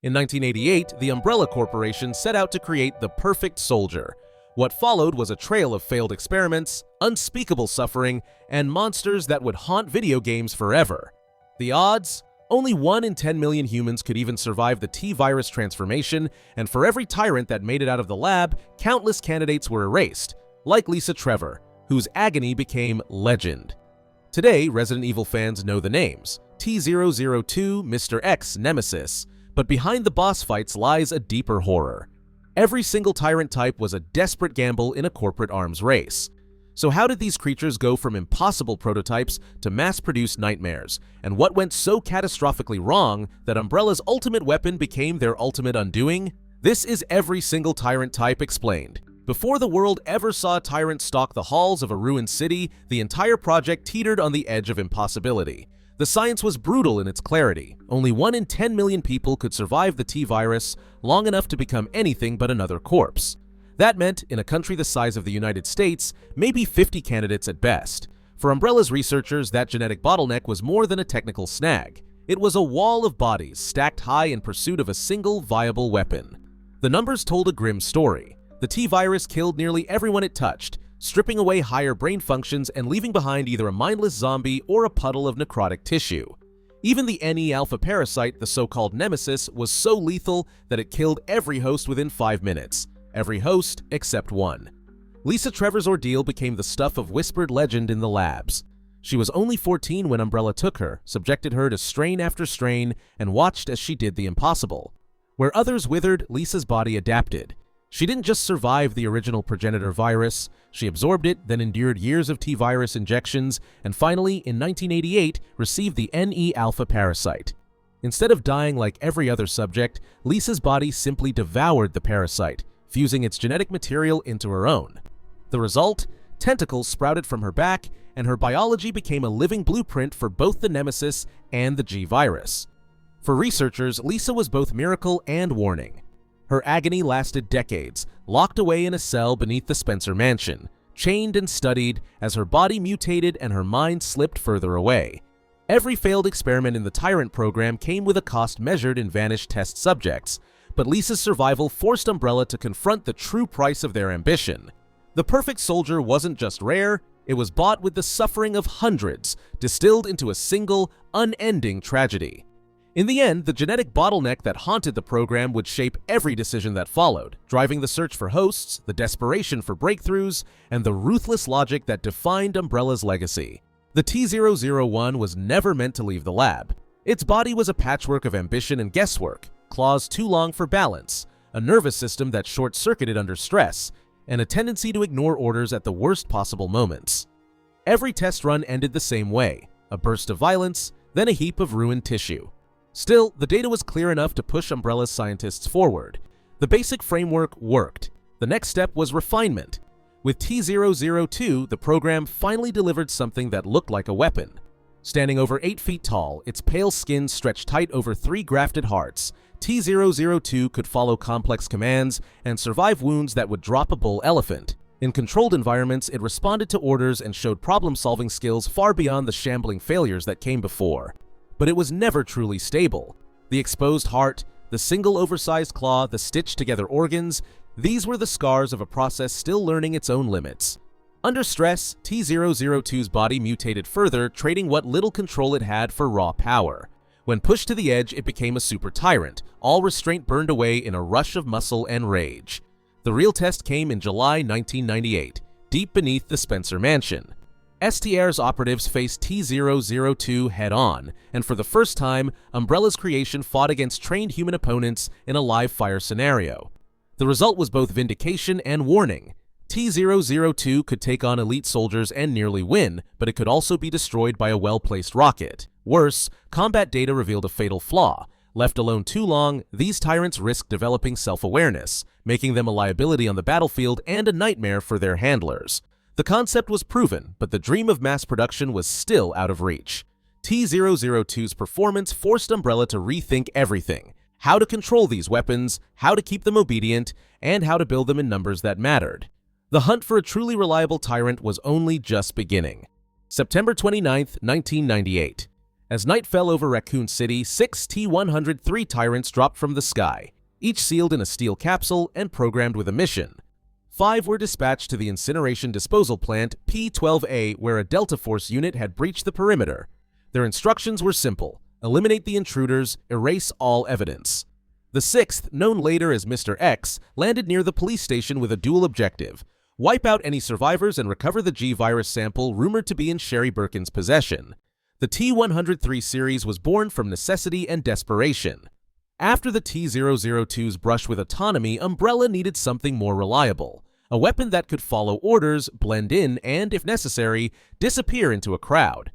In 1988, the Umbrella Corporation set out to create the perfect soldier. What followed was a trail of failed experiments, unspeakable suffering, and monsters that would haunt video games forever. The odds? Only 1 in 10 million humans could even survive the T-virus transformation, and for every Tyrant that made it out of the lab, countless candidates were erased, like Lisa Trevor, whose agony became legend. Today, Resident Evil fans know the names: T-002, Mr. X, Nemesis, but behind the boss fights lies a deeper horror. Every single Tyrant type was a desperate gamble in a corporate arms race. So how did these creatures go from impossible prototypes to mass-produced nightmares, and what went so catastrophically wrong that Umbrella's ultimate weapon became their ultimate undoing? This is every single Tyrant type explained. Before the world ever saw a Tyrant stalk the halls of a ruined city, the entire project teetered on the edge of impossibility. The science was brutal in its clarity. Only 1 in 10 million people could survive the T-virus long enough to become anything but another corpse. That meant, in a country the size of the United States, maybe 50 candidates at best. For Umbrella's researchers, that genetic bottleneck was more than a technical snag. It was a wall of bodies stacked high in pursuit of a single viable weapon. The numbers told a grim story. The T-virus killed nearly everyone it touched, stripping away higher brain functions and leaving behind either a mindless zombie or a puddle of necrotic tissue. Even the NE-alpha parasite, the so-called Nemesis, was so lethal that it killed every host within 5 minutes. Every host except one. Lisa Trevor's ordeal became the stuff of whispered legend in the labs. She was only 14 when Umbrella took her, subjected her to strain after strain, and watched as she did the impossible. Where others withered, Lisa's body adapted. She didn't just survive the original progenitor virus, she absorbed it, then endured years of T-virus injections, and finally, in 1988, received the NE-alpha parasite. Instead of dying like every other subject, Lisa's body simply devoured the parasite, fusing its genetic material into her own. The result? Tentacles sprouted from her back, and her biology became a living blueprint for both the Nemesis and the G-virus. For researchers, Lisa was both miracle and warning. Her agony lasted decades, locked away in a cell beneath the Spencer mansion, chained and studied as her body mutated and her mind slipped further away. Every failed experiment in the Tyrant program came with a cost measured in vanished test subjects, but Lisa's survival forced Umbrella to confront the true price of their ambition. The perfect soldier wasn't just rare, it was bought with the suffering of hundreds, distilled into a single, unending tragedy. In the end, the genetic bottleneck that haunted the program would shape every decision that followed, driving the search for hosts, the desperation for breakthroughs, and the ruthless logic that defined Umbrella's legacy. The T-001 was never meant to leave the lab. Its body was a patchwork of ambition and guesswork, claws too long for balance, a nervous system that short-circuited under stress, and a tendency to ignore orders at the worst possible moments. Every test run ended the same way, a burst of violence, then a heap of ruined tissue. Still, the data was clear enough to push Umbrella's scientists forward. The basic framework worked. The next step was refinement. With T-002, the program finally delivered something that looked like a weapon. Standing over 8 feet tall, its pale skin stretched tight over 3 grafted hearts, T-002 could follow complex commands and survive wounds that would drop a bull elephant. In controlled environments, it responded to orders and showed problem-solving skills far beyond the shambling failures that came before. But it was never truly stable. The exposed heart, the single oversized claw, the stitched-together organs, these were the scars of a process still learning its own limits. Under stress, T-002's body mutated further, trading what little control it had for raw power. When pushed to the edge, it became a super tyrant, all restraint burned away in a rush of muscle and rage. The real test came in July 1998, deep beneath the Spencer mansion. STR's operatives faced T-002 head-on, and for the first time, Umbrella's creation fought against trained human opponents in a live-fire scenario. The result was both vindication and warning. T-002 could take on elite soldiers and nearly win, but it could also be destroyed by a well-placed rocket. Worse, combat data revealed a fatal flaw. Left alone too long, these tyrants risked developing self-awareness, making them a liability on the battlefield and a nightmare for their handlers. The concept was proven, but the dream of mass production was still out of reach. T-002's performance forced Umbrella to rethink everything: how to control these weapons, how to keep them obedient, and how to build them in numbers that mattered. The hunt for a truly reliable tyrant was only just beginning. September 29, 1998. As night fell over Raccoon City, 6 T-103 Tyrants dropped from the sky, each sealed in a steel capsule and programmed with a mission. 5 were dispatched to the incineration disposal plant P-12A, where a Delta Force unit had breached the perimeter. Their instructions were simple: eliminate the intruders, erase all evidence. The 6th, known later as Mr. X, landed near the police station with a dual objective: wipe out any survivors and recover the G-virus sample rumored to be in Sherry Birkin's possession. The T-103 series was born from necessity and desperation. After the T-002's brush with autonomy, Umbrella needed something more reliable, a weapon that could follow orders, blend in, and, if necessary, disappear into a crowd.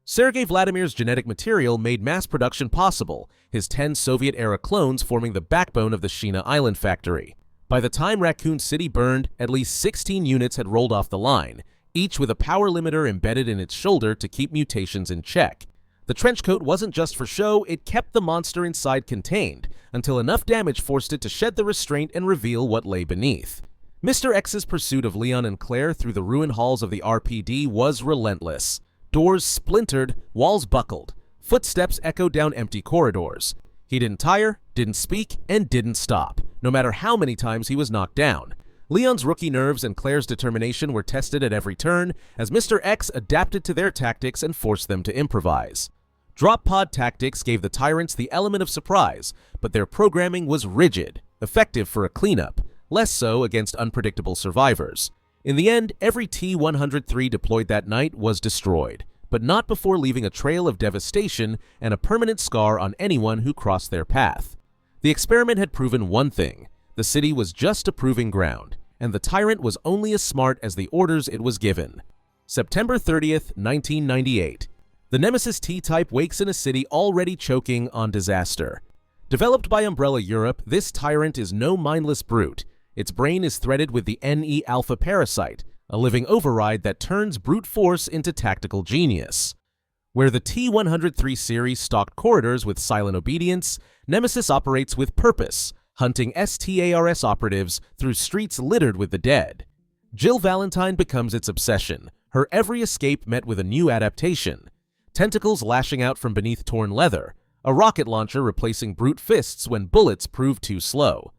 Sergei Vladimir's genetic material made mass production possible, his 10 Soviet-era clones forming the backbone of the Sheena Island factory. By the time Raccoon City burned, at least 16 units had rolled off the line, each with a power limiter embedded in its shoulder to keep mutations in check. The trenchcoat wasn't just for show, it kept the monster inside contained, until enough damage forced it to shed the restraint and reveal what lay beneath. Mr. X's pursuit of Leon and Claire through the ruined halls of the RPD was relentless. Doors splintered, walls buckled, footsteps echoed down empty corridors. He didn't tire, didn't speak, and didn't stop, no matter how many times he was knocked down. Leon's rookie nerves and Claire's determination were tested at every turn, as Mr. X adapted to their tactics and forced them to improvise. Drop pod tactics gave the Tyrants the element of surprise, but their programming was rigid, effective for a cleanup, less so against unpredictable survivors. In the end, every T-103 deployed that night was destroyed, but not before leaving a trail of devastation and a permanent scar on anyone who crossed their path. The experiment had proven one thing: the city was just a proving ground, and the Tyrant was only as smart as the orders it was given. September 30th, 1998. The Nemesis T-Type wakes in a city already choking on disaster. Developed by Umbrella Europe, this Tyrant is no mindless brute. Its brain is threaded with the NE-alpha parasite, a living override that turns brute force into tactical genius. Where the T-103 series stalked corridors with silent obedience, Nemesis operates with purpose, hunting STARS operatives through streets littered with the dead. Jill Valentine becomes its obsession, her every escape met with a new adaptation. Tentacles lashing out from beneath torn leather, a rocket launcher replacing brute fists when bullets prove too slow.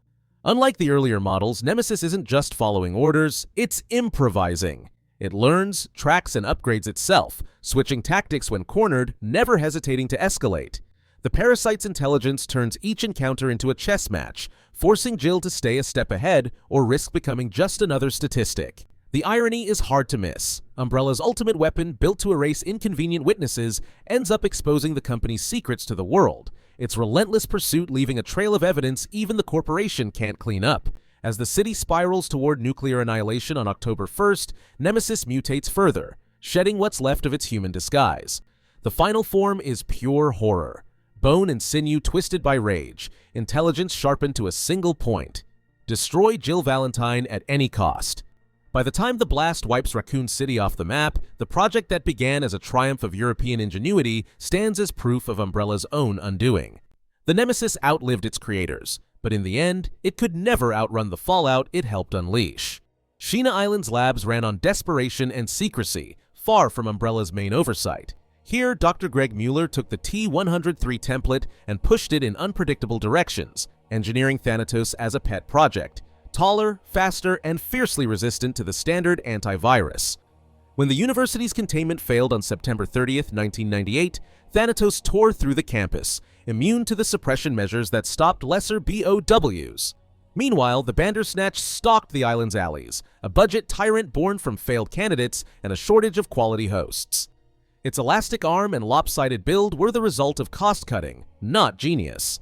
Unlike the earlier models, Nemesis isn't just following orders, it's improvising. It learns, tracks, and upgrades itself, switching tactics when cornered, never hesitating to escalate. The parasite's intelligence turns each encounter into a chess match, forcing Jill to stay a step ahead or risk becoming just another statistic. The irony is hard to miss. Umbrella's ultimate weapon, built to erase inconvenient witnesses, ends up exposing the company's secrets to the world, its relentless pursuit leaving a trail of evidence even the corporation can't clean up. As the city spirals toward nuclear annihilation on October 1st, Nemesis mutates further, shedding what's left of its human disguise. The final form is pure horror. Bone and sinew twisted by rage, intelligence sharpened to a single point. Destroy Jill Valentine at any cost. By the time the blast wipes Raccoon City off the map, the project that began as a triumph of European ingenuity stands as proof of Umbrella's own undoing. The Nemesis outlived its creators, but in the end, it could never outrun the fallout it helped unleash. Sheena Island's labs ran on desperation and secrecy, far from Umbrella's main oversight. Here, Dr. Greg Mueller took the T-103 template and pushed it in unpredictable directions, engineering Thanatos as a pet project. Taller, faster, and fiercely resistant to the standard antivirus. When the university's containment failed on September 30th, 1998, Thanatos tore through the campus, immune to the suppression measures that stopped lesser BOWs. Meanwhile, the Bandersnatch stalked the island's alleys, a budget tyrant born from failed candidates and a shortage of quality hosts. Its elastic arm and lopsided build were the result of cost-cutting, not genius.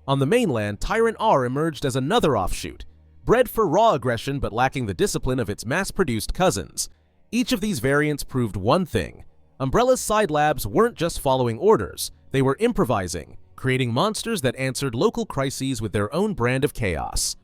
On the mainland, Tyrant R emerged as another offshoot, bred for raw aggression but lacking the discipline of its mass-produced cousins. Each of these variants proved one thing: Umbrella's side labs weren't just following orders, they were improvising, creating monsters that answered local crises with their own brand of chaos.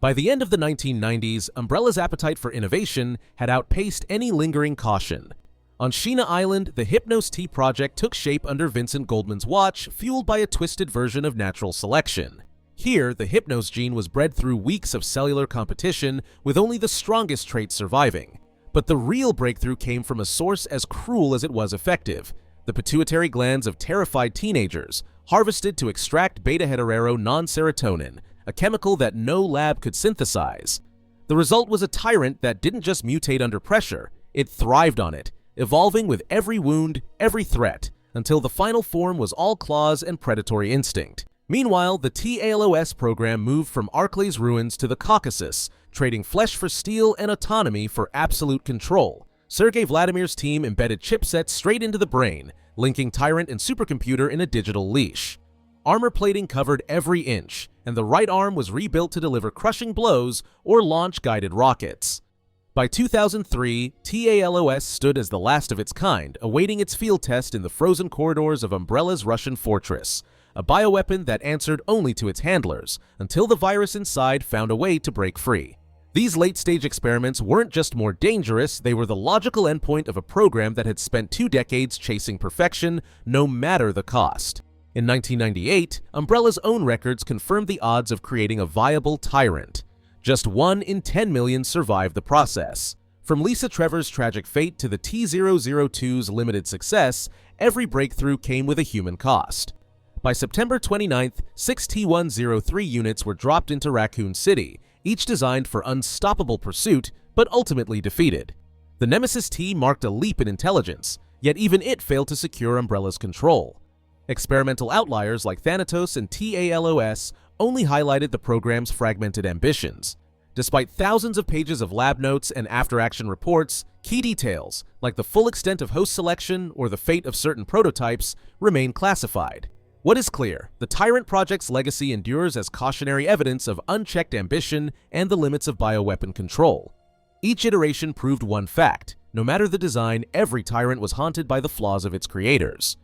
By the end of the 1990s, Umbrella's appetite for innovation had outpaced any lingering caution. On Sheena Island, the Hypnos T project took shape under Vincent Goldman's watch, fueled by a twisted version of natural selection. Here, the Hypnos gene was bred through weeks of cellular competition, with only the strongest traits surviving. But the real breakthrough came from a source as cruel as it was effective: the pituitary glands of terrified teenagers, harvested to extract beta-heterero non-serotonin, a chemical that no lab could synthesize. The result was a tyrant that didn't just mutate under pressure, it thrived on it, evolving with every wound, every threat, until the final form was all claws and predatory instinct. Meanwhile, the TALOS program moved from Arkley's ruins to the Caucasus, trading flesh for steel and autonomy for absolute control. Sergei Vladimir's team embedded chipsets straight into the brain, linking Tyrant and supercomputer in a digital leash. Armor plating covered every inch, and the right arm was rebuilt to deliver crushing blows or launch guided rockets. By 2003, TALOS stood as the last of its kind, awaiting its field test in the frozen corridors of Umbrella's Russian fortress, a bioweapon that answered only to its handlers, until the virus inside found a way to break free. These late-stage experiments weren't just more dangerous, they were the logical endpoint of a program that had spent 2 decades chasing perfection, no matter the cost. In 1998, Umbrella's own records confirmed the odds of creating a viable Tyrant. Just 1 in 10 million survived the process. From Lisa Trevor's tragic fate to the T-002's limited success, every breakthrough came with a human cost. By September 29th, 6 T-103 units were dropped into Raccoon City, each designed for unstoppable pursuit, but ultimately defeated. The Nemesis T marked a leap in intelligence, yet even it failed to secure Umbrella's control. Experimental outliers like Thanatos and TALOS only highlighted the program's fragmented ambitions. Despite thousands of pages of lab notes and after-action reports, key details, like the full extent of host selection or the fate of certain prototypes, remain classified. What is clear, the Tyrant project's legacy endures as cautionary evidence of unchecked ambition and the limits of bioweapon control. Each iteration proved one fact: no matter the design, every Tyrant was haunted by the flaws of its creators.